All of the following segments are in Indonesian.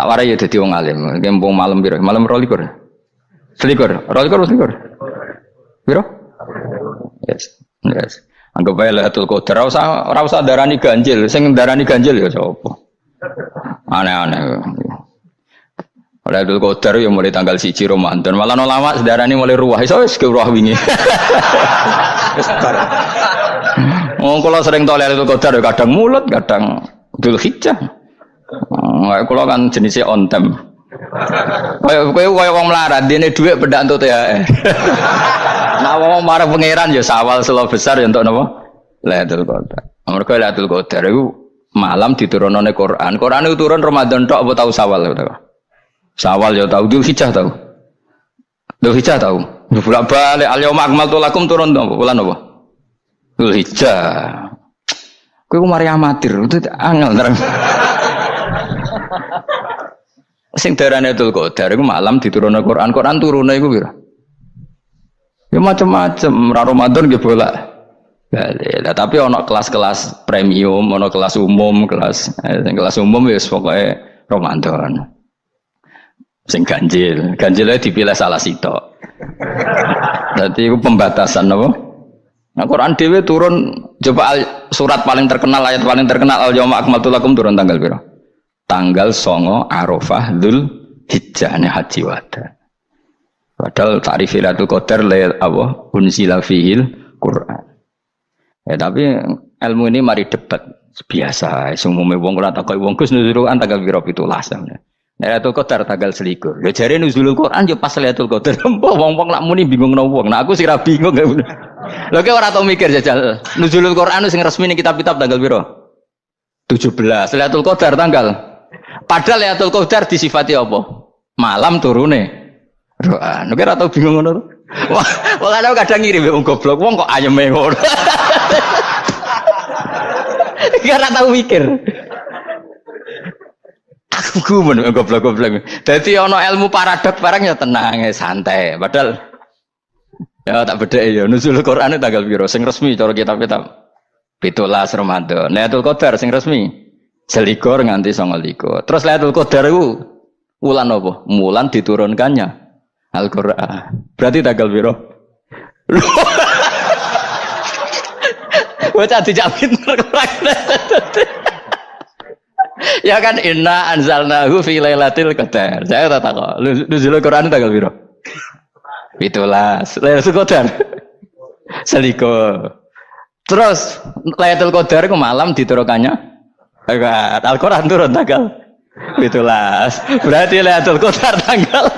Tak warai ya dadi wong alim. Kempung malam piro? Malam 22. Selikur. 22. Piro? Yes. Yes. Anggap bae Lailatul Qadar ora usah darani ganjil, sing darani ganjil ya sapa. Aneh-aneh. Lailatul Qadar ya mulai tanggal 1 Ramadan. Malah ulama sedarani mulai ruwah. Iso wis ke ruwah wingi. Oh, kalau sering tol Lailatul Qadar ya kadang mulut, kadang Dzulhijjah. Kalau kan jenisnya on time. Kayak wong melarat, dene dhuwit pendak entuk THR. Nah, wong marang pangeran ya sawal selo besar ya untuk napa? Lailatul Qadar. Mergo Lailatul Qadar iku malam diturunane Quran. Quran itu turun Ramadan tok apa tau Sawal ya tau. Sawal ya tau, Dzulhijjah tau. Dzulhijjah tau. Bolak-balik al-yauma akmaltu lakum turun to bulan apa? Dzulhijjah. Kowe ku mari amatir, itu angel terang. Sing darane Lailatul Qadar iku malam diturunne Quran. Quran turune iku piro? Ya macam-macam, ra Ramadan nggih bolak. Ya, tapi ana kelas-kelas premium, ana kelas umum, kelas umum wis pokoke Ramadan. Sing ganjil dipilih salah sitok. Dadi iku pembatasan napa? Nah, Quran dhewe turun coba surat paling terkenal, ayat paling terkenal al-yauma akmaltu lakum turun tanggal piro? Tanggal 9 Arafah Dzulhijjah haji wada. Padahal ta'rif Lailatul Qadar apa unzila fihil Quran. Ya tapi ilmu ini mari debat biasa. Umume wong ora takoki wong Gus nuzul Quran tanggal piro 17. Lailatul Qadar tanggal 21. Ya jare nuzulul Quran yo pas Lailatul Qadar. Wong-wong lak muni bingung nang wong. Nah aku sih ra bingung. Lho kok ora tau mikir jajal. Nuzulul Quran sing resmi ning kitab-kitab tanggal piro? 17. Lailatul Qadar tanggal. Padahal Lailatul Qadar disifati apa? Malam turune. Quran. Nek ora tau bingung ngono. Wong ana kadang ngirim wong goblok, wong kok ayeme ngono. Iki ora tau mikir. Aku gumun goblok-goblok. Dadi ana ilmu paradok barang ya tenang, santai. Padahal ya tak bedheki ya nuzul Quran tanggal piro sing resmi cara kitab-kitab. 17 Ramadan. Lailatul Qadar sing resmi 21 nganti 29. Terus Lailatul Qadar iku wulan apa? Wulan diturunkannya Al-Qur'an. Berarti tanggal piro? Bocah dijak pinter kurang. Ya kan inna anzalnahu fi lailatul qadar. Saya tak takok. Nuzul Quran tanggal piro? 17. Lailatul Qadar. Seliko. Terus Lailatul Qadar ku malam diturunkannya Al-Quran turun tanggal 17. Berarti Lailatul Qadar tanggal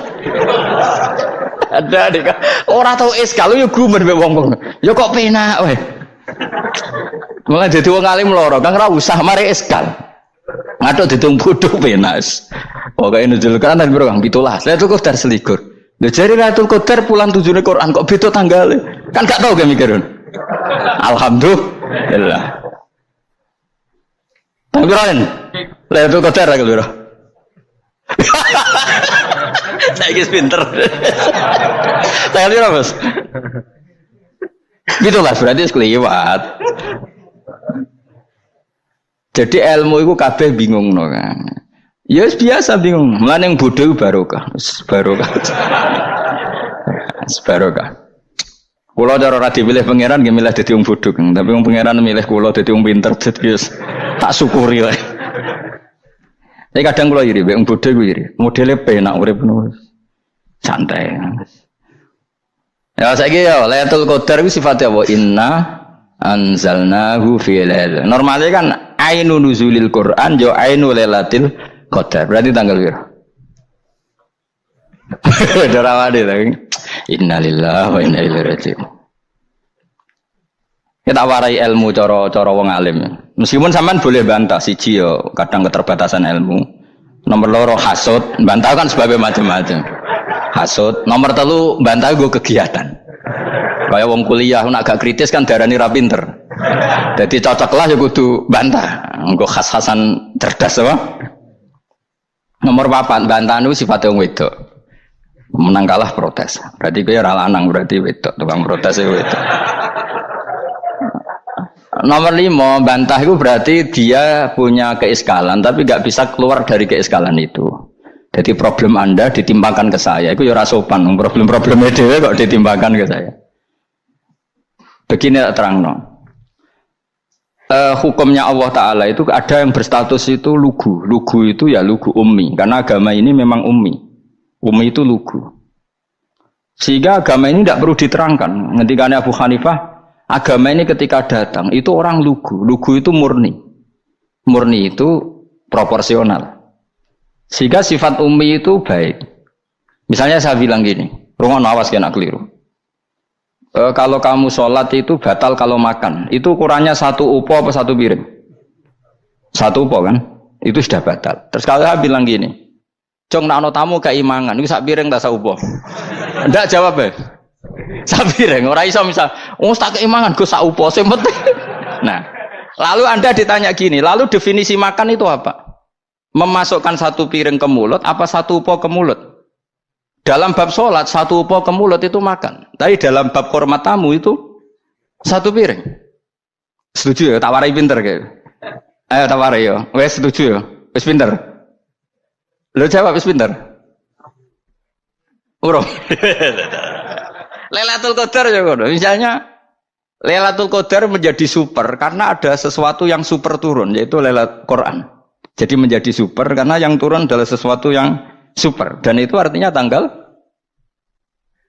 ada dik. Ora tau iskal yo gumen mbek wong-wong. Ya kok penak wae. Mulai dadi wong alim loro, Kang ora usah mari iskal. Ngathuk ditung bodho penak. Pokoke nuzul Quran tanggal piro Kang? 17. Lailatul Qadar selikur. Lha jare Lailatul Qadar pulang tujune Quran kok beda tanggale. Kan gak tau ge mikir. Alhamdulillah. Tanggalan. Lailatul Qadar tanggal piro? Saiki pinter. Tanggal piro, Bos? Gitulah berarti sekliwat. Jadi ilmu itu kabeh bingung no kan. Ya biasa bingung. Mulane yang bodoh barokah. Barokah. Barokah. Kula cara ora dipilih pangeran nggih milih dadi wong bodoh, tapi wong pangeran milih kula dadi wong pinter dadi tak syukuri wae. Tapi kadang kula iri, wong bodoh kuwi iri. Modele penak urip ngono. Santai. Ya saiki ya Lailatul Qadar iku sifatnya apa? Inna anzalnahu fi lailatul. Normalnya kan ainu nuzulil Quran jo ainu Lailatul Qadar. Berarti tanggal piro? Darawade lagi. Innalillahi wa inna ilaihi raji'un. Kita warai ilmu cara wong alim. Meskipun sampean boleh bantah siji ya kadang keterbatasan ilmu. Nomor loro hasud, bantah kan sebabnya macam-macam. Hasud, nomor 3 bantah gue kegiatan. Kayak wong kuliah nak agak kritis kan darani ra pinter. Jadi cocoklah ya kudu bantah. Engko khas-khasan cerdas apa? Nomor 4 bantah niku sifate wong wedok. Menang kalah protes. Berarti kowe ora lanang berarti wedok, tukang protes wedok. Nomor 5 bantah itu berarti dia punya keiskalan tapi nggak bisa keluar dari keiskalan itu. Jadi problem Anda ditimbangkan ke saya, itu ya ora sopan. Problem-problemnya dhewe kok ditimbangkan ke saya. Begini terangno. Hukumnya Allah Ta'ala itu ada yang berstatus itu lugu. Lugu itu ya lugu ummi. Karena agama ini memang ummi. Ummi itu lugu. Sehingga agama ini tidak perlu diterangkan. Ngendikane Abu Hanifah, agama ini ketika datang, itu orang lugu. Lugu itu murni. Murni itu proporsional. Sehingga sifat ummi itu baik. Misalnya saya bilang gini, rungono awas kena keliru. Kalau kamu sholat itu batal kalau makan. Itu ukurannya 1 upo apa 1 piring? 1 upo kan? Itu sudah batal. Terus kalau saya bilang gini, Jong nak tamu keimangan, itu 1 piring tak 1 upo. Enggak jawab ya? 1 piring. Orang iso misal, tak keimangan, gue 1 upo. Nah, lalu Anda ditanya gini, lalu definisi makan itu apa? Memasukkan 1 piring ke mulut, apa 1 upo ke mulut? Dalam bab sholat, 1 upo ke mulut itu makan. Tapi dalam bab hormat tamu itu 1 piring. Setuju ya? Tak warai pinter kayak. Ayo tak warai ya. Wes setuju ya? Wes pinter. Lo jawab wes pinter. Urung. Lailatul Qadar ya kono. Misalnya Lailatul Qadar menjadi super karena ada sesuatu yang super turun, yaitu Lailatul Quran. Jadi menjadi super karena yang turun adalah sesuatu yang super, dan itu artinya tanggal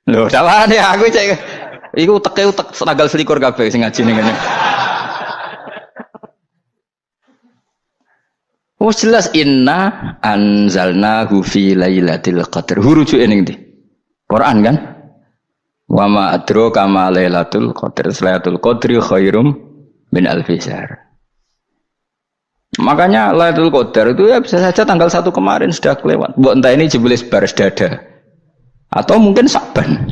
loh, salah nih aku cek iku utek tanggal 21 kabeh sing ngaji ning ngene. Oh jelas inna anzalnahu fi lailatul qadar. Hurujuk ning ndi? Quran kan? Wa ma adraka ma lailatul qadar. Lailatul qadri khairum min alfi syahr. Makanya Lailatul Qadar itu ya bisa saja tanggal 1 kemarin sudah kelewat. Mbok entah ini jebelis baris dada. Atau mungkin Sa'ban.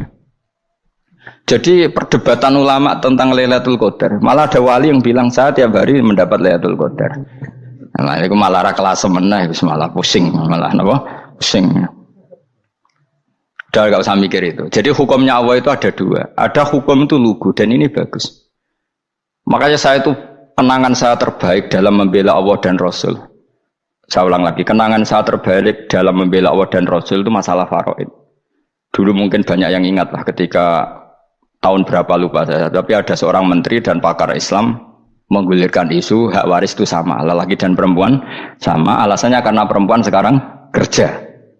Jadi perdebatan ulama tentang Lailatul Qadar. Malah ada wali yang bilang saya tiap hari mendapat Lailatul Qadar. Nah, itu malah ra kelas meneh wis malah pusing, malah napa? Pusing. Udah enggak usah mikir itu. Jadi hukumnya Allah itu ada 2. Ada hukum itu lugu dan ini bagus. Makanya saya itu kenangan saya terbaik dalam membela Allah dan Rasul. Saya ulang lagi, kenangan saya terbaik dalam membela Allah dan Rasul itu masalah faraid. Dulu mungkin banyak yang ingat lah ketika tahun berapa lupa saya, tapi ada seorang menteri dan pakar Islam menggulirkan isu hak waris itu sama, lelaki dan perempuan sama, alasannya karena perempuan sekarang kerja.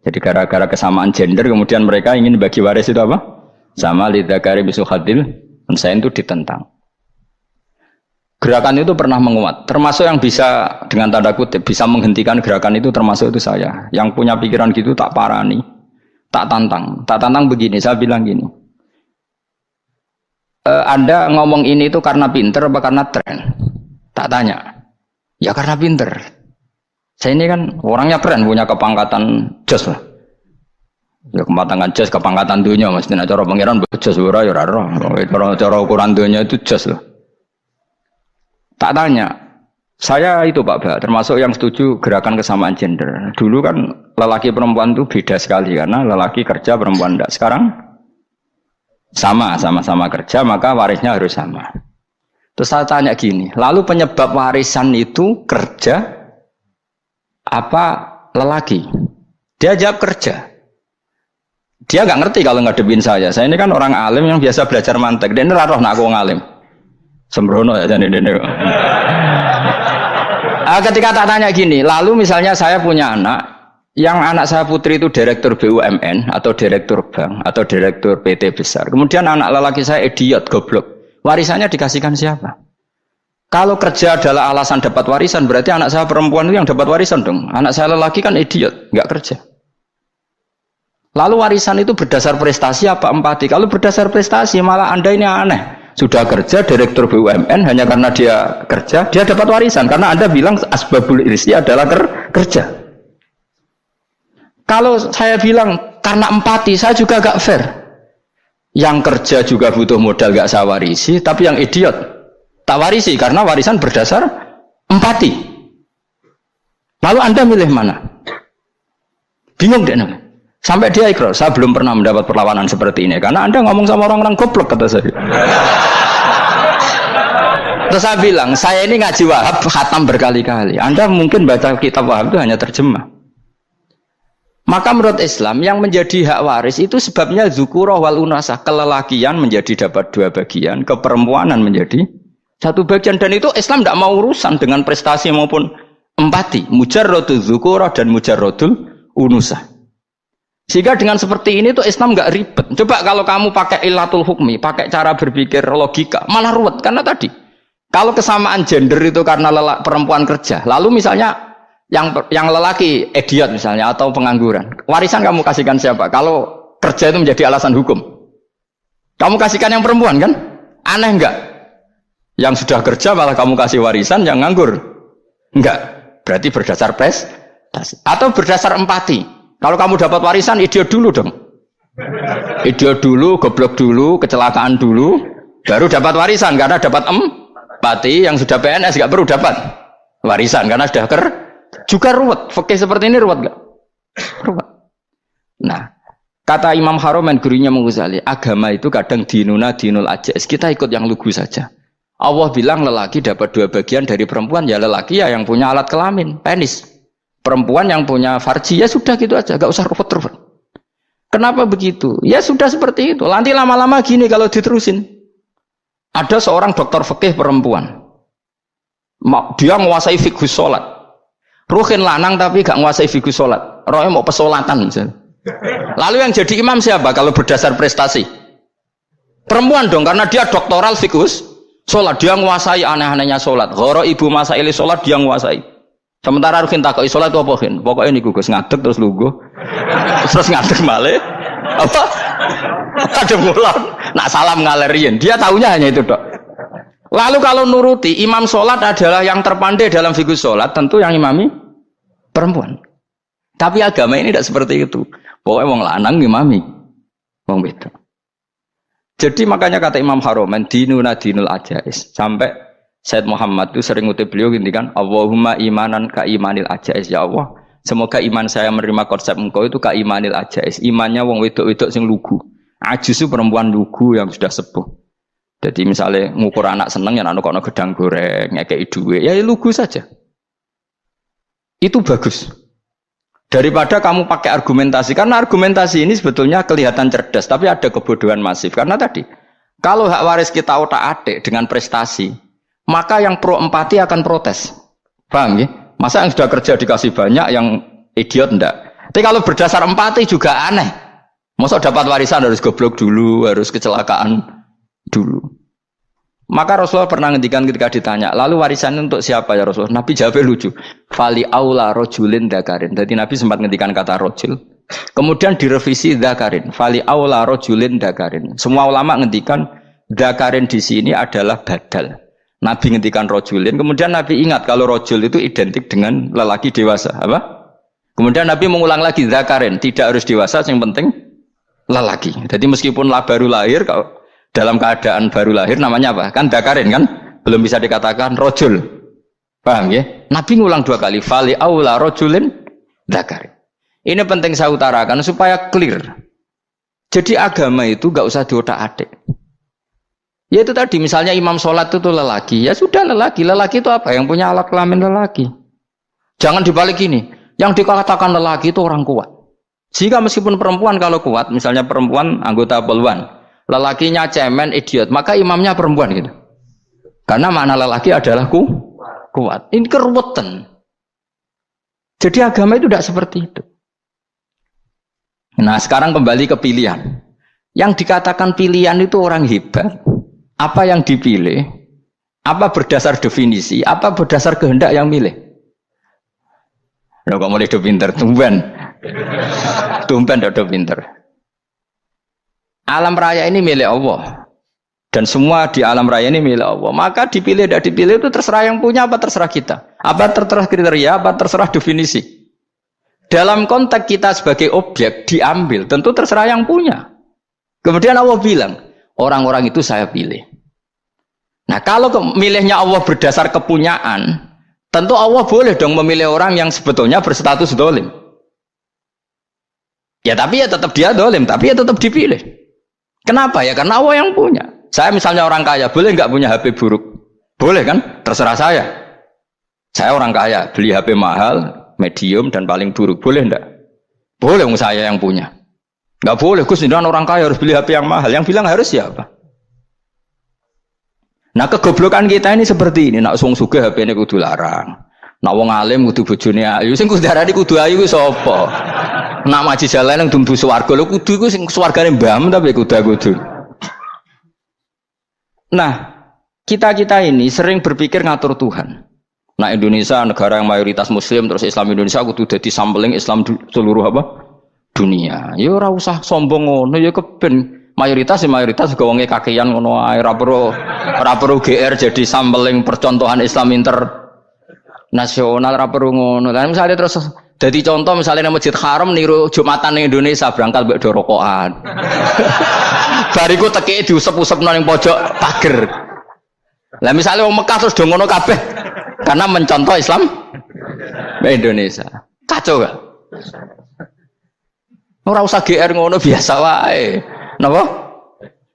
Jadi gara-gara kesamaan gender kemudian mereka ingin bagi waris itu apa? Sama lidzakari bisul hadil, saya itu ditentang. Gerakan itu pernah menguat, termasuk yang bisa dengan tanda kutip bisa menghentikan gerakan itu termasuk itu saya. Yang punya pikiran gitu tak parani, tak tantang begini. Saya bilang gini, Anda ngomong ini itu karena pinter apa karena tren? Tak tanya, ya karena pinter. Saya ini kan orangnya keren, punya kepangkatan jos lah. Ya kepangkatan jos, kepangkatan dunia, mesti cara pangeran jos ora ya ora. Cara ukuran dunia itu jos loh. Tak tanya, saya itu Pak Ba, termasuk yang setuju gerakan kesamaan gender. Dulu kan lelaki perempuan itu beda sekali karena lelaki kerja perempuan tidak. Sekarang sama-sama kerja maka warisnya harus sama. Terus saya tanya gini, lalu penyebab warisan itu kerja apa lelaki? Dia jawab kerja. Dia nggak ngerti kalau ngadepin saya. Saya ini kan orang alim yang biasa belajar mantek. Dia ini roh nak aku ngalim. Sembrono ya jadi ini. Ketika tak tanya gini, lalu misalnya saya punya anak, yang anak saya putri itu direktur BUMN atau direktur bank atau direktur PT besar. Kemudian anak lelaki saya idiot, goblok. Warisannya dikasihkan siapa? Kalau kerja adalah alasan dapat warisan, berarti anak saya perempuan itu yang dapat warisan dong. Anak saya lelaki kan idiot, nggak kerja. Lalu warisan itu berdasar prestasi apa empati? Kalau berdasar prestasi malah Anda ini aneh. Sudah kerja direktur BUMN hanya karena dia kerja, dia dapat warisan karena Anda bilang asbabul irsi adalah kerja. Kalau saya bilang karena empati, saya juga gak fair. Yang kerja juga butuh modal gak saya warisi, tapi yang idiot tak warisi karena warisan berdasar empati. Lalu Anda milih mana? Bingung deh. Sampai dia ikrar, saya belum pernah mendapat perlawanan seperti ini karena Anda ngomong sama orang-orang goblok, kata saya. Terus saya bilang, saya ini ngaji Wahab khatam berkali-kali. Anda mungkin baca kitab Wahab itu hanya terjemah. Maka menurut Islam yang menjadi hak waris itu sebabnya zukurah wal unasah, kelelakian menjadi dapat 2 bagian, keperempuanan menjadi 1 bagian, dan itu Islam tidak mau urusan dengan prestasi maupun empati, mujarrodul zukurah dan mujarrodul unusah. Sehingga dengan seperti ini tuh Islam nggak ribet. Coba kalau kamu pakai ilatul hukmi, pakai cara berpikir logika, malah ruwet karena tadi kalau kesamaan gender itu karena perempuan kerja, lalu misalnya yang lelaki idiot misalnya atau pengangguran, warisan kamu kasihkan siapa? Kalau kerja itu menjadi alasan hukum, kamu kasihkan yang perempuan kan? Aneh enggak? Yang sudah kerja malah kamu kasih warisan yang nganggur? Enggak. Berarti berdasar prestasi atau berdasar empati. Kalau kamu dapat warisan idiot dulu dong. Idiot dulu, goblok dulu, kecelakaan dulu, baru dapat warisan karena dapat empati. Yang sudah PNS enggak perlu dapat warisan karena sudah juga ruwet. Fikih seperti ini ruwet enggak? Ruwet. Nah, kata Imam Haromen gurunya Ghazali, agama itu kadang dinuna dinul ajais. Kita ikut yang lugu saja. Allah bilang lelaki dapat 2 bagian dari perempuan, ya lelaki ya yang punya alat kelamin, penis. Perempuan yang punya farji, ya sudah gitu aja, enggak usah ruwet-ruwet. Kenapa begitu? Ya sudah seperti itu. Nanti lama-lama gini kalau diterusin. Ada seorang dokter fikih perempuan. Dia menguasai fikih sholat. Ruhin lanang tapi gak menguasai fikih sholat. Rohnya mau pesolatan misalnya. Lalu yang jadi imam siapa kalau berdasar prestasi? Perempuan dong, karena dia doktoral fikih sholat. Dia menguasai aneh-anehnya sholat. Goro ibu masaili sholat dia menguasai. Sementara Ruhin takoi sholat itu apa Ruhin? Pokoknya ini gugus ngadeg terus lugu. Terus ngadeg balik. Apa? Ada mulan. Nak salam ngalerin. Dia tahunya hanya itu dok. Lalu kalau nuruti imam sholat adalah yang terpandai dalam fikih sholat, tentu yang imami perempuan. Tapi agama ini tidak seperti itu. Pokoknya wong lanang imami, wong beda. Jadi makanya kata Imam Haromen, dinuna dinul ajais. Sampai Said Muhammad itu sering ngutip beliau gini kan, Allahumma imanan ka imanil ajais. Ya Allah, semoga iman saya menerima konsep engkau itu ka imanil ajais. Imannya wong wedok-wedok sing lugu. Ajus itu perempuan lugu yang sudah sepuh. Jadi misalnya ngukur anak seneng ya anak kono gedang goreng, ngekei duit, ya lugu saja. Itu bagus. Daripada kamu pakai argumentasi, karena argumentasi ini sebetulnya kelihatan cerdas, tapi ada kebodohan masif. Karena tadi, kalau hak waris kita otak-atik dengan prestasi, maka yang pro empati akan protes. Paham ya? Masa yang sudah kerja dikasih banyak, yang idiot enggak? Tapi kalau berdasar empati juga aneh. Masa dapat warisan harus goblok dulu, harus kecelakaan dulu. Maka Rasulullah pernah ngendikan ketika ditanya, lalu warisan untuk siapa ya Rasulullah? Nabi jawabnya lucu. Fali aula rojulin dakarin. Jadi Nabi sempat ngendikan kata rojul. Kemudian direvisi dakarin. Fali aula rojulin dakarin. Semua ulama ngendikan dakarin di sini adalah badal. Nabi ngendikan rojulin. Kemudian Nabi ingat kalau rojul itu identik dengan lelaki dewasa. Apa? Kemudian Nabi mengulang lagi dakarin. Tidak harus dewasa, yang penting lelaki. Jadi meskipun baru lahir, kalau dalam keadaan baru lahir namanya apa? Kan dakarin kan? Belum bisa dikatakan rojul. Paham ya? Nabi ngulang 2 kali. Fali aula rojulin dakarin. Ini penting saya utarakan supaya clear. Jadi agama itu gak usah diotak-atik. Ya itu tadi misalnya imam sholat itu lelaki. Ya sudah lelaki. Lelaki itu apa? Yang punya alat kelamin lelaki. Jangan dibalik ini. Yang dikatakan lelaki itu orang kuat. Sehingga meskipun perempuan kalau kuat, misalnya perempuan anggota poluan. Lelakinya cemen, idiot, maka imamnya perempuan gitu. Karena makna lelaki adalah kuat. Ini keruwetan. Jadi agama itu tidak seperti itu. Nah sekarang kembali ke pilihan. Yang dikatakan pilihan itu orang hebat. Apa yang dipilih? Apa berdasar definisi? Apa berdasar kehendak yang milih? Loh kok mulai do pinter? Tumben do pinter. Alam raya ini milik Allah. Dan semua di alam raya ini milik Allah. Maka dipilih tidak dipilih itu terserah yang punya apa terserah kita. Apa terserah kriteria, apa terserah definisi. Dalam konteks kita sebagai objek diambil, tentu terserah yang punya. Kemudian Allah bilang, orang-orang itu saya pilih. Nah kalau milihnya Allah berdasar kepunyaan, tentu Allah boleh dong memilih orang yang sebetulnya berstatus dolim. Ya tapi ya tetap dia dolim, tapi ya tetap dipilih. Kenapa ya? Karena Allah yang punya. Saya misalnya orang kaya, boleh nggak punya HP buruk? Boleh kan? Terserah saya. Saya orang kaya, beli HP mahal, medium dan paling buruk, boleh enggak? Boleh saya yang punya. Enggak boleh Gus, dengan orang kaya harus beli HP yang mahal. Yang bilang harus siapa? Nah, kegoblokan kita ini seperti ini. Nak wong sugih HP-ne kudu larang. Nak wong alim kudu bojone ayu. Sing kudu darani kudu ayu ku sapa? Nak maji jalan nang dumbu swarga lho kudu iku sing swargane mbam tapi kudu. Nah, kita ini sering berpikir ngatur Tuhan. Nah, Indonesia negara yang mayoritas muslim terus Islam Indonesia kudu dadi sampling Islam seluruh apa? Dunia. Ya ora usah sombong ngono ya keben mayoritas juga wonge kakean ngono ae ora perlu GR jadi sampling percontohan Islam internasional ora perlu ngono. Lah misalnya terus dadi contoh misalnya nang Masjid Haram niru Jumatan ning Indonesia berangkat mbek do rokokan. Bariku teki diusep-usepno ning pojok pager. Lah misalnya wong Mekah terus do ngono kabeh karena mencontoh Islam Indonesia. Kacau gak? Ora usah GR ngono biasa wae. Napa?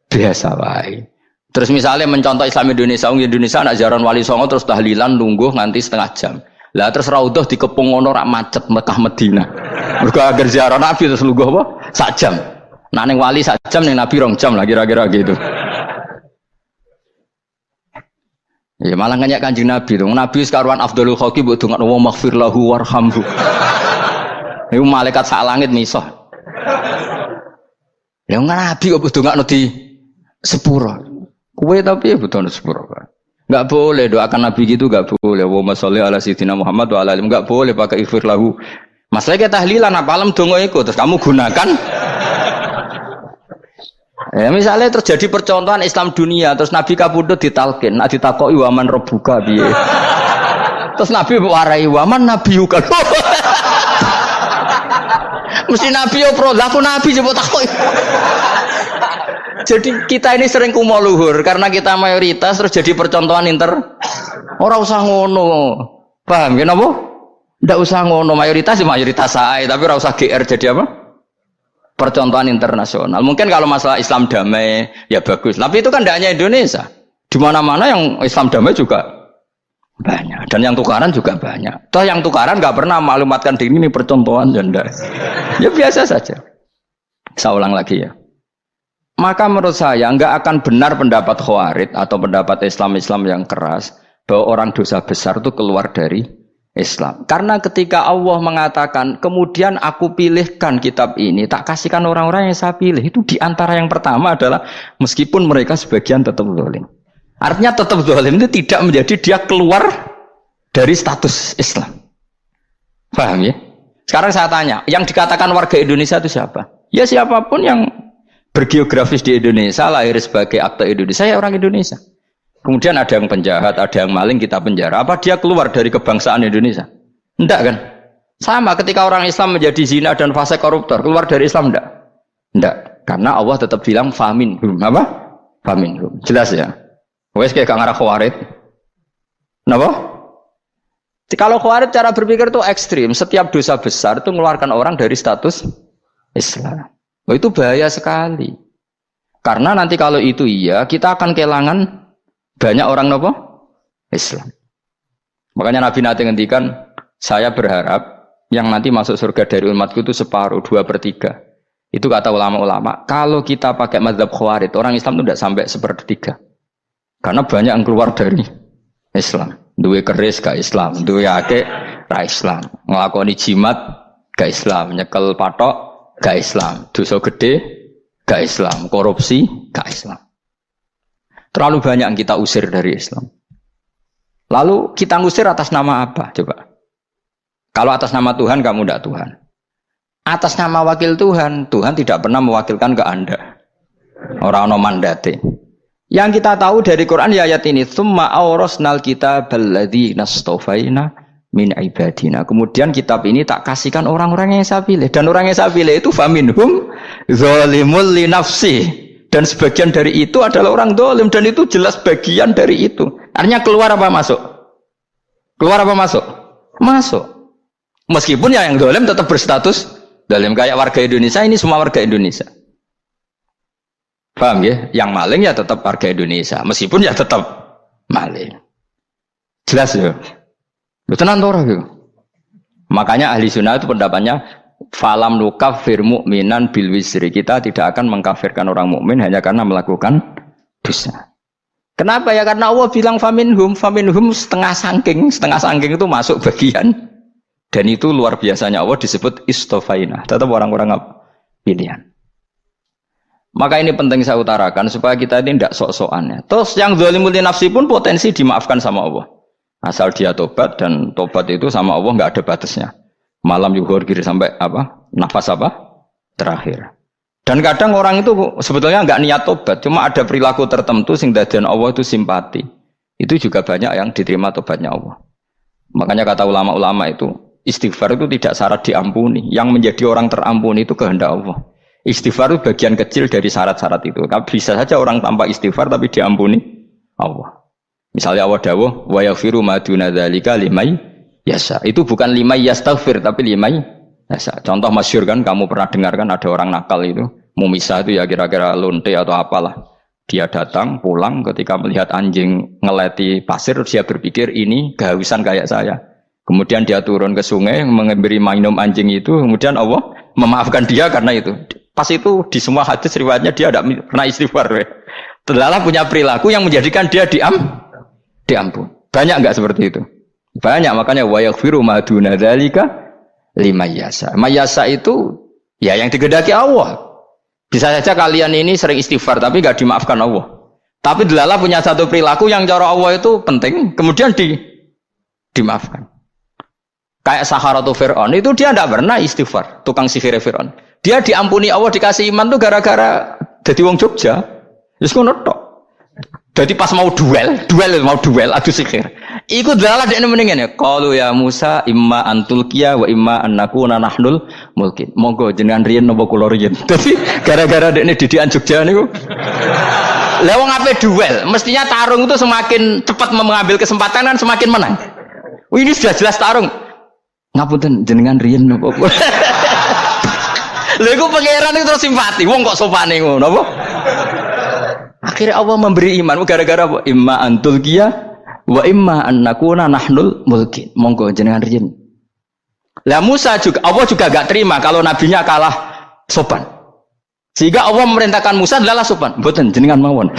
Biasa wae. Terus misalnya mencontoh Islam Indonesia, Indonesia nak jaran Wali Songo terus tahlilan nunggu nganti setengah jam. Lah terus raudhah dikepung ngono rak macet Mekah Madinah. Mergo agar ziarah Nabi terus lungguh apa? Sak jam. Nah ning wali sak jam ning Nabi 2 jam lah kira-kira gitu. Ya malah nganyak Kanjeng Nabi tuh. Nabi sekaruan afdhalul khalqi mbok dongakno wa maghfir lahu warhamhu. Iku malaikat sak langit misah. Ya Nabi kok dongakno di sepuro. Kowe tapi ya butuh sepuro. Enggak boleh doakan Nabi gitu, enggak boleh. Wa sholli ala sayyidina Muhammad wa ala alihi. Enggak boleh pakai ighfir lahu. Masalahnya tahlilan apa alam donga iku terus kamu gunakan. Ya misalnya terjadi percontohan Islam dunia terus Nabi kapundhut ditalkin, nak ditakoki waman rebuka piye. Terus Nabi warai waman nabiyuka. Mesti Nabi yo pro, lah aku Nabi coba takoki. Jadi kita ini sering kumo luhur karena kita mayoritas terus jadi percontohan Ora usah ngono. Paham ya napa? Ndak usah ngono, mayoritas sae, tapi ora usah GR jadi apa? Percontohan internasional. Mungkin kalau masalah Islam damai ya bagus. Tapi itu kan tidak hanya Indonesia. Di mana-mana yang Islam damai juga banyak. Dan yang tukaran juga banyak. Toh yang tukaran nggak pernah maklumatkan diri ini percontohan janda. Ya biasa saja. Saya ulang lagi ya. Maka menurut saya nggak akan benar pendapat Khawarij atau pendapat Islam yang keras bahwa orang dosa besar itu keluar dari Islam. Karena ketika Allah mengatakan, kemudian aku pilihkan kitab ini, tak kasihkan orang-orang yang saya pilih. Itu diantara yang pertama adalah, meskipun mereka sebagian tetap zalim. Artinya tetap zalim itu tidak menjadi dia keluar dari status Islam. Paham ya? Sekarang saya tanya, yang dikatakan warga Indonesia itu siapa? Ya siapapun yang bergeografis di Indonesia, lahir sebagai akte Indonesia, ya orang Indonesia. Kemudian ada yang penjahat, ada yang maling, kita penjara. Apa dia keluar dari kebangsaan Indonesia? Enggak kan? Sama ketika orang Islam menjadi zina dan fasik koruptor, keluar dari Islam enggak? Enggak. Karena Allah tetap bilang faminhum. Apa? Faminhum. Jelas ya? Wes kayak ngarah Khawarij. Kenapa? Kalau Khawarij cara berpikir itu ekstrim. Setiap dosa besar itu mengeluarkan orang dari status Islam. Oh, itu bahaya sekali. Karena nanti kalau itu iya, kita akan kehilangan banyak orang nopo Islam. Makanya Nabi nanti ngendikan, saya berharap yang nanti masuk surga dari umatku itu separuh, 2/3. Itu kata ulama-ulama. Kalau kita pakai mazhab Khawarij, orang Islam itu tidak sampai 1/3. Karena banyak yang keluar dari Islam. Duwe keris gak Islam, duwe akeh ra Islam, nglakoni jimat gak Islam, nyekel patok gak Islam, dosa gede gak Islam, korupsi gak Islam. Terlalu banyak yang kita usir dari Islam. Lalu kita ngusir atas nama apa? Coba. Kalau atas nama Tuhan, kamu tidak Tuhan. Atas nama wakil Tuhan, Tuhan tidak pernah mewakilkan ke Anda. Orang-orang mandate. Yang kita tahu dari Quran ya ayat ini, tsumma awrasnal kitabal ladzina astafaina min ibadina. Kemudian kitab ini tak kasihkan orang-orang yang saya pilih. Dan orang yang saya pilih itu faminhum zalimul li nafsi. Dan sebagian dari itu adalah orang zalim, dan itu jelas bagian dari itu. Artinya keluar apa masuk? Keluar apa masuk? Masuk. Meskipun yang zalim tetap berstatus zalim, kayak warga Indonesia, ini semua warga Indonesia. Paham ya? Yang maling ya tetap warga Indonesia, meskipun ya tetap maling. Jelas ya? Tenan ora gitu. Makanya ahli sunnah itu pendapatnya falam nukafir mu'minan bil wisri. Kita tidak akan mengkafirkan orang mukmin hanya karena melakukan dosa. Kenapa ya? Karena Allah bilang faminhum setengah sangking itu masuk bagian. Dan itu luar biasanya Allah disebut istofaina. Tetap orang-orang apa? Pilihan. Maka ini penting saya utarakan supaya kita ini tidak sok-sokan ya. Terus yang zalimul nafsi pun potensi dimaafkan sama Allah. Asal dia tobat, dan tobat itu sama Allah nggak ada batasnya. Malam yuhur kiri sampai apa? Nafas apa? Terakhir. Dan kadang orang itu sebetulnya nggak niat tobat, cuma ada perilaku tertentu sehingga dadian Allah itu simpati. Itu juga banyak yang diterima tobatnya Allah. Makanya kata ulama-ulama itu, istighfar itu tidak syarat diampuni. Yang menjadi orang terampuni itu kehendak Allah. Istighfar itu bagian kecil dari syarat-syarat itu. Bisa saja orang tanpa istighfar tapi diampuni Allah. Misalnya Allah dawuh, wa yaghfiru ma duna dzalika liman yasha. Itu bukan liman yastaghfir tapi liman yasha. Contoh masyhur kan, kamu pernah dengar kan ada orang nakal itu, mumisah itu ya kira-kira lonte atau apalah. Dia datang pulang ketika melihat anjing ngeleti pasir, dia berpikir ini kehausan kayak saya. Kemudian dia turun ke sungai memberi minum anjing itu, kemudian Allah memaafkan dia karena itu. Pas itu di semua hadis riwayatnya dia tidak pernah istighfar. Terlalu punya perilaku yang menjadikan dia diampun. Banyak enggak seperti itu? Banyak, makanya wa yaghfiru ma duna dzalika liman yasha. Mayasa itu ya yang digedaki Allah. Bisa saja kalian ini sering istighfar tapi enggak dimaafkan Allah. Tapi delala punya satu perilaku yang cara Allah itu penting, kemudian dimaafkan. Kayak Saharatu Fir'aun itu dia tidak pernah istighfar, tukang sihir Fir'aun. Dia diampuni Allah, dikasih iman tuh gara-gara jadi wong Jogja. Wis ngono tok. Jadi pas mau duel adu sihir. Iku delala dekne mendingan ya. Qalu ya Musa imma antulqiya wa imma annakuna nahnul mulkin. Monggo jenengan riyen napa kula riyen. Dadi gara-gara dekne didikan Jogja niku. Lah wong ape duel, mestinya tarung itu semakin cepat mengambil kesempatan kan semakin menang. Ini sudah jelas tarung. Ngapunten jenengan riyen napa. Lha iku pangeran itu terus simpati. Wong kok sopane ngono apa? Akhirnya Allah memberi iman gara-gara apa? Imma antulqiya wa imma annakuna nahnul mulkin. Monggo jenengan riyen. Lah Musa juga Allah juga enggak terima kalau nabinya kalah sopan. Sehingga Allah memerintahkan Musa adalah sopan. Mboten jenengan mawon.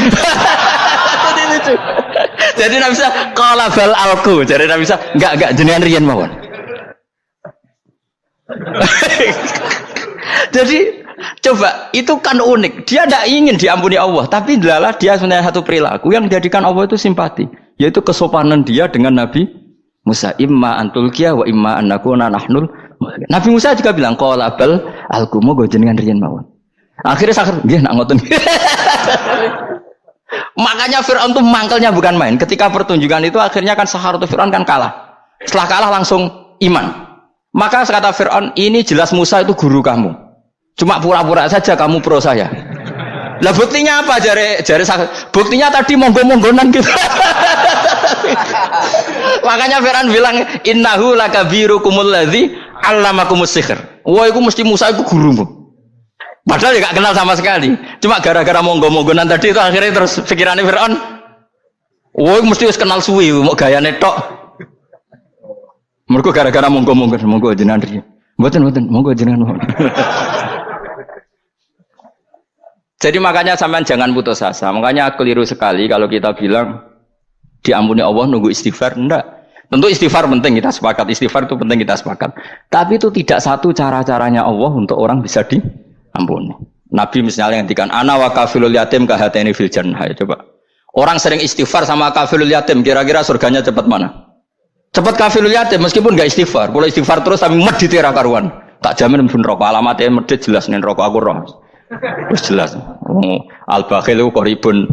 Jadi Nabi Musa qala bal alqu. Jadi Nabi Musa enggak jenengan riyen mawon. Jadi coba itu kan unik. Dia tidak ingin diampuni Allah, tapi adalah dia sebenarnya satu perilaku yang menjadikan Allah itu simpati, yaitu kesopanan dia dengan Nabi Musa. Imma antulqiya wa imma annakuna nahnul. Nabi Musa juga bilang qala bal alqu moga jenengan riyen mawon. Akhirnya sakar nggih nak ngoten. Makanya Firaun itu mangkelnya bukan main. Ketika pertunjukan itu akhirnya kan Saharatu Firaun kan kalah. Setelah kalah langsung iman. Maka kata Firaun, ini jelas Musa itu guru kamu. Cuma pura-pura saja kamu pro saya. Lah buktinya apa jare buktinya tadi monggo-monggonan gitu. Makanya Firaun bilang innahu lakabirukumul ladzi 'allamakumus sihr. Wah itu mesti Musa itu gurumu. Padahal dia gak kenal sama sekali. Cuma gara-gara monggo-monggonan tadi itu akhirnya terus pikirannya Firaun. Wah mesti wis kenal suwi mau gayane tok. Mergo gara-gara monggo jenengan riyen. Mboten monggo jenengan mohon. Jadi makanya sampean jangan putus asa. Makanya keliru sekali kalau kita bilang diampuni Allah nunggu istighfar. Enggak. Tentu istighfar penting, kita sepakat. Istighfar itu penting, kita sepakat. Tapi itu tidak satu cara-caranya Allah untuk orang bisa diampuni. Nabi misalnya ngendikan ana wa kafilul yatim kahateni fil jannah. Ya, coba. Orang sering istighfar sama kafilul yatim, kira-kira surganya cepat mana? Cepat kafilul yatim meskipun enggak istighfar. Kalau istighfar terus tapi medit ra karuan. Tak jamin pun rokok alamatnya medit jelas nih rokok aku roh. Wis jelas. Al-bakhil qaribun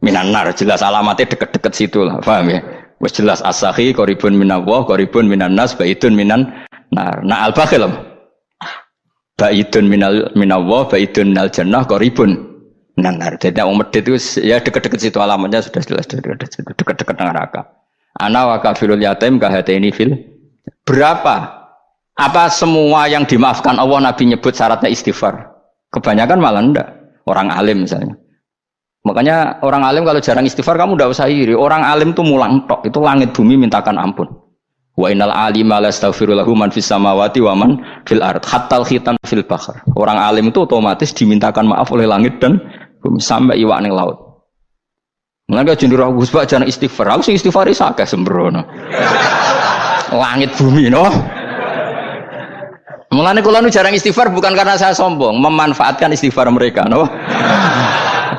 minan nar, jelas alamatnya deket-deket situ lah, paham ya? Wis jelas as-sakhi qaribun minallah, qaribun minan nas, baidun minan nar. Nah al-bakhil baidun minallah, baidun minal jannah, qaribun minan nar. Jadi wong medit itu ya deket-deket situ alamatnya sudah jelas deket-deket neraka. Ana wa kafirul yatim kahataini fil. Berapa? Apa semua yang dimaafkan Allah Nabi nyebut syaratnya istighfar? Kebanyakan malah enggak. Orang alim misalnya. Makanya orang alim kalau jarang istighfar kamu enggak usah iri. Orang alim tuh mulang tok. Itu langit bumi mintakan ampun. Wa innal alima la yastaghfiru lahu man fis samawati wa man fil ard hatta al khitan fil bahr. Orang alim itu otomatis dimintakan maaf oleh langit dan bumi sampai iwak ning laut. Mulane jendur aku Gus Pak jarang istighfar. Aku sing istighfar iso akeh sembrono. Langit bumi no. Mulane kula nu jarang istighfar bukan karena saya sombong, memanfaatkan istighfar mereka no.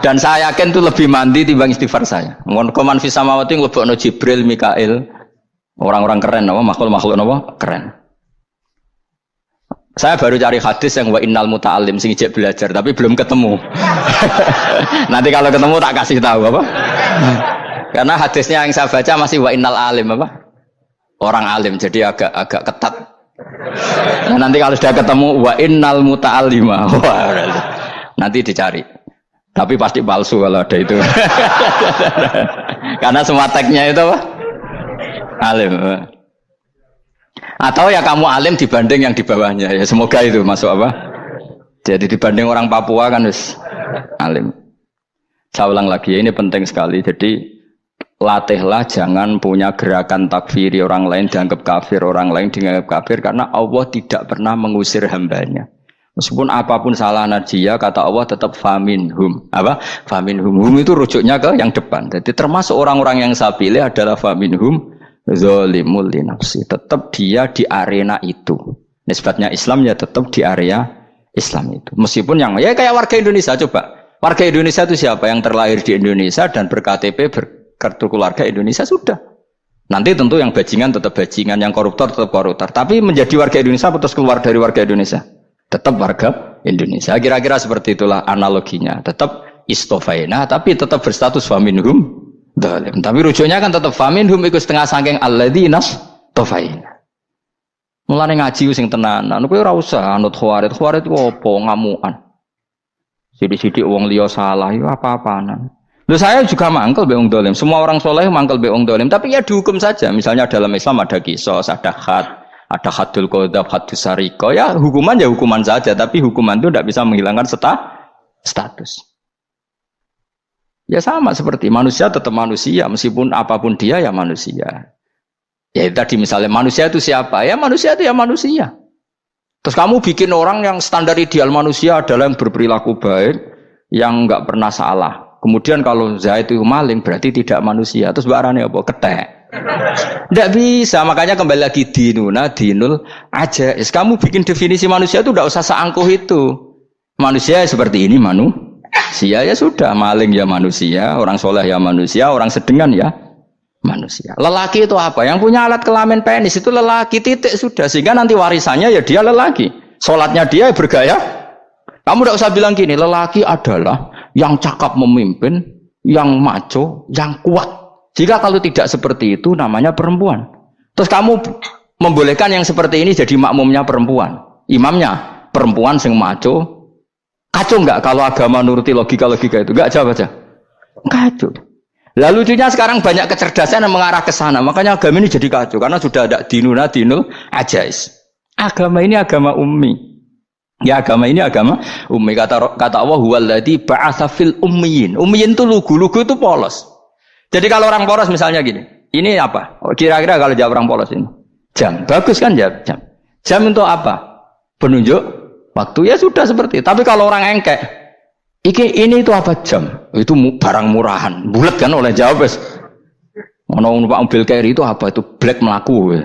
Dan saya yakin itu lebih mandi timbang istighfar saya. Koman fis samawati nglebokno Jibril, Mikail. Orang-orang keren apa makhluk-makhluk apa keren. Saya baru cari hadis yang wa innal muta'allim sing ijek belajar tapi belum ketemu. Nanti kalau ketemu tak kasih tahu apa? Karena hadisnya yang saya baca masih wa innal alim apa? Orang alim jadi agak ketat. Nah, nanti kalau sudah ketemu wa innal muta'allima. Nanti dicari. Tapi pasti palsu kalau ada itu. Karena semua tagnya itu apa? Alim. Atau ya kamu alim dibanding yang di bawahnya. Ya semoga itu masuk apa? Jadi dibanding orang Papua kan wis alim. Saya ulang lagi ya, ini penting sekali. Jadi latihlah jangan punya gerakan takfiri orang lain dianggap kafir, orang lain dianggap kafir karena Allah tidak pernah mengusir hambanya. Meskipun apapun salah najiyah kata Allah tetap faminhum. Apa? Faminhum. Hum itu rujuknya ke yang depan. Jadi termasuk orang-orang yang saya pilih adalah faminhum zalimul li nafsi. Tetap dia di arena itu. Nisbatnya Islam ya tetap di area Islam itu. Meskipun yang ya kayak warga Indonesia coba. Warga Indonesia itu siapa yang terlahir di Indonesia dan ber-KTP berkartu keluarga Indonesia sudah. Nanti tentu yang bajingan tetap bajingan, yang koruptor tetap koruptor. Tapi menjadi warga Indonesia terus keluar dari warga Indonesia. Tetap warga Indonesia. Kira-kira seperti itulah analoginya. Tetap istofaina tapi tetap berstatus faminhum zalim. Tapi rujuknya kan tetap faminhum ikut setengah saking alladzinas tofaina. Mulane ngaji sing tenanan. Kowe ora usah anut khawarit. Khawarit ku opo ngamukan. Sidik-sidik wong liya salah itu apa-apaan. Loh saya juga mangkel be wong zalim. Semua orang soleh mangkel be wong zalim, tapi ya dihukum saja. Misalnya dalam Islam ada qisas, ada had, ada hadul qadzaf, hadus sariko. Ya hukuman ya hukuman saja, tapi hukuman itu tidak bisa menghilangkan status. Ya sama seperti manusia tetap manusia, meskipun apapun dia ya manusia. Ya tadi misalnya manusia itu siapa? Ya manusia itu ya manusia. Terus kamu bikin orang yang standar ideal manusia adalah yang berperilaku baik, yang enggak pernah salah. Kemudian kalau Zaid itu maling berarti tidak manusia. Terus barangnya apa? Ketek. Tidak bisa. Makanya kembali lagi dinul aja. Kamu bikin definisi manusia itu tidak usah seangkuh itu. Manusia seperti ini manusia ya sudah. Maling ya manusia, orang soleh ya manusia, orang sedengan ya manusia. Lelaki itu apa? Yang punya alat kelamin penis itu lelaki titik sudah. Sehingga nanti warisannya ya dia lelaki. Sholatnya dia bergaya. Kamu tidak usah bilang gini. Lelaki adalah yang cakap memimpin, yang maco, yang kuat. Jika kalau tidak seperti itu namanya perempuan. Terus kamu membolehkan yang seperti ini jadi makmumnya perempuan. Imamnya perempuan sing maco. Kacau enggak kalau agama nuruti logika-logika itu? Enggak jawab aja. Kacau. Lalu lucunya sekarang banyak kecerdasan yang mengarah ke sana. Makanya agama ini jadi kacau. Karena sudah ada dinul ajais. Agama ini agama ummi. Ya agama ini agama ummi. Kata Allah huwallazi ba'atsa fil ummiyin. Ummiyin itu lugu itu polos. Jadi kalau orang polos misalnya gini. Ini apa? Kira-kira kalau jawab orang polos ini. Jam. Bagus kan jawab jam. Jam untuk apa? Penunjuk waktu ya sudah seperti itu. Tapi kalau orang engkek, ini itu apa jam? Itu barang murahan. Bulat kan oleh jawab. Ono numpak mobil carry itu apa? Itu black melaku.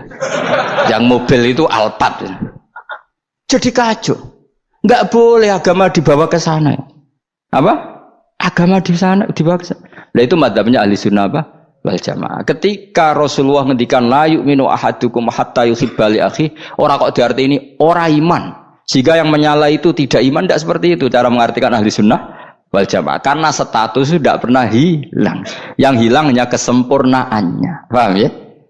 Yang mobil itu Alphard. Jadi kacau. Enggak boleh agama dibawa ke sana. Apa? Agama di sana dibawa ke sana. Nah itu madzhabnya ahli sunnah apa? Wal jamaah. Ketika Rasulullah ngendikan la yu'minu ahadukum hatta yuhibba li akhi, ora kok diarti ini ora iman. Jika yang menyala itu tidak iman, tidak seperti itu cara mengartikan ahli sunnah wal jamaah. Karena status itu tidak pernah hilang. Yang hilang hanya kesempurnaannya. Paham ya?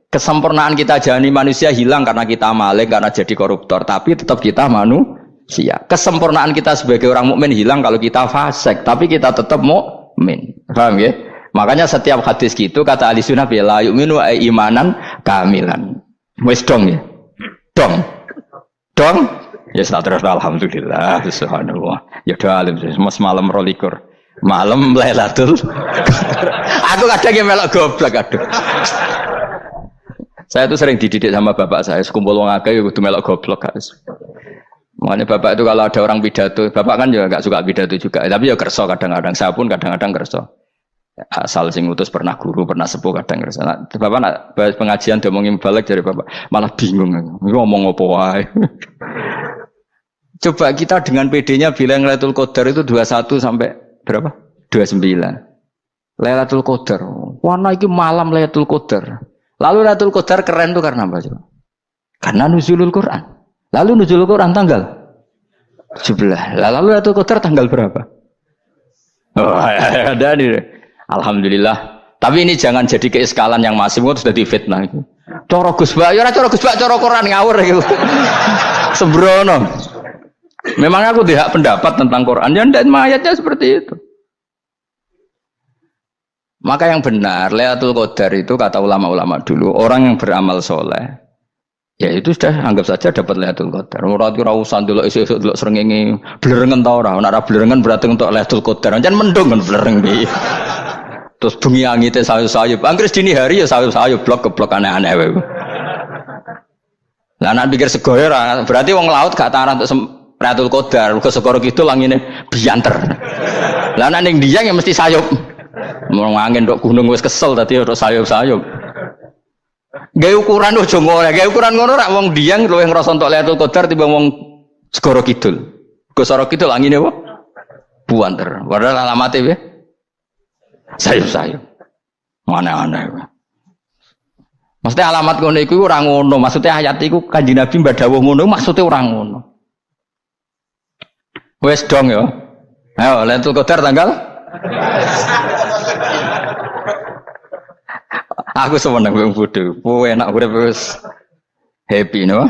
Kesempurnaan kita jadi manusia hilang karena kita maling, karena jadi koruptor. Tapi tetap kita manusia. Kesempurnaan kita sebagai orang mukmin hilang kalau kita fasik. Tapi kita tetap mukmin. Paham ya? Makanya setiap hadis gitu kata ahli sunnah la yu'minu imanan kamilan. Wis dong ya. Dong. Ya terus alhamdulillah subhanallah. Ya doa alim semalam 12. Malam Lailatul. Aku kadang melok goblok aduh. Saya tuh sering dididik sama bapak saya, sekumpul wong akeh kudu melok goblok guys. Makanya bapak itu kalau ada orang pidato, bapak kan juga nggak suka pidato juga, tapi ya kerso kadang-kadang, saya pun kadang-kadang kerso. Asal sing utus pernah guru, pernah sepuh kadang kerso. Nah, bapak nak bahas pengajian diomongin balik dari bapak, malah bingung, ngomong apa wae. Coba kita dengan PD-nya bilang Lailatul Qadar itu 21 sampai berapa? 29. Lailatul Qadar. Warna iki malam Lailatul Qadar. Lalu Lailatul Qadar keren tuh karena apa coba? Karena nuzulul Quran. Lalu nuzulul Quran tanggal 17. Lalu Lailatul Qadar tanggal berapa? Oh, ada nih. Alhamdulillah. Tapi ini jangan jadi keeskalan yang masif, itu sudah difitnah itu. Coro Gus Bak, ya coro Gus Bak, coro Quran ngawur gitu. Sembrono. Memang aku tidak pendapat tentang Quran, ya dan ayatnya seperti itu. Maka yang benar, Lailatul Qadar itu kata ulama-ulama dulu, orang yang beramal soleh, ya itu sudah anggap saja dapat Lailatul Qadar. Ora ora usah ndelok esuk-esuk ndelok srengenge blerengen ta ora. Nek ora blerengen berarti untuk Lailatul Qadar. Jan mendung kan blereng piye. Terus bengi angite sayup-sayup. Anggere dini hari ya sayup-sayup blok aneh-aneh wae. Lah nek pikir sego ora, berarti wong laut gak taran untuk Lailatul Qadar. Ke segoro kidul angine bianter. Lah nek ning Dieng ya mesti sayup. Mau angin dok gunung wis kesel tadi untuk sayup-sayup. Gaya ukuran ojo ngono, gaya ukuran ngono rak wong Dieng luwih ngrasa entuk Lailatul Qadar timbang wong Segoro Kidul. Segoro Kidul angine apa? Buanter. Padahal alamate piye? Sayup-sayup. Aneh-aneh. Maksudnya alamat ngono iku ora ngono, maksudnya ayat iku Kanjeng Nabi mbadhawuh ngono, maksudnya ora ngono. Wes dong ya. Ayo Lailatul Qadar tanggal aku seneng wong bodho. Kowe enak urip wis happy no?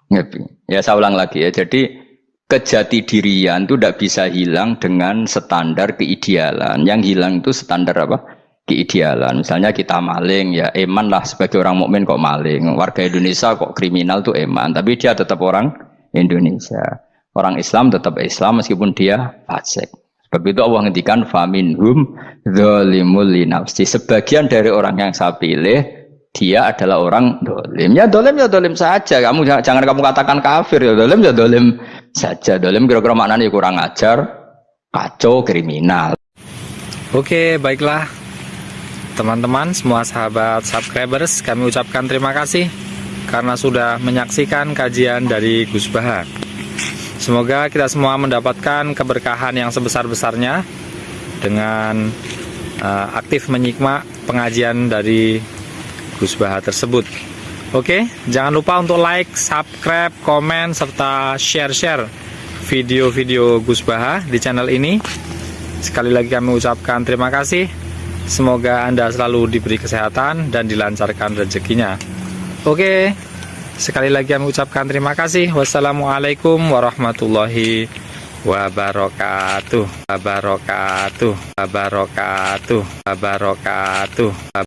Happy. Ya saya ulang lagi ya. Jadi kejati dirian itu tidak bisa hilang dengan standar keidealan. Yang hilang itu standar apa? Keidealan. Misalnya kita maling ya eman lah sebagai orang mukmin kok maling. Warga Indonesia kok kriminal tuh eman, tapi dia tetap orang Indonesia. Orang Islam tetap Islam meskipun dia fasik. Sebab itu Allah ngendikan faminhum zalimul linafsi. Sebagian dari orang yang saya pilih dia adalah orang dolim. Ya dolim saja. Kamu jangan kamu katakan kafir ya dolim saja. Dolim kira-kira maknanya kurang ajar, kacau, kriminal. Oke, baiklah teman-teman, semua sahabat subscribers, kami ucapkan terima kasih karena sudah menyaksikan kajian dari Gus Baha. Semoga kita semua mendapatkan keberkahan yang sebesar-besarnya dengan aktif menyimak pengajian dari Gus Baha tersebut. Oke, jangan lupa untuk like, subscribe, komen, serta share video-video Gus Baha di channel ini. Sekali lagi kami ucapkan terima kasih. Semoga Anda selalu diberi kesehatan dan dilancarkan rezekinya. Oke. Sekali lagi kami ucapkan terima kasih. Wassalamualaikum warahmatullahi wabarakatuh.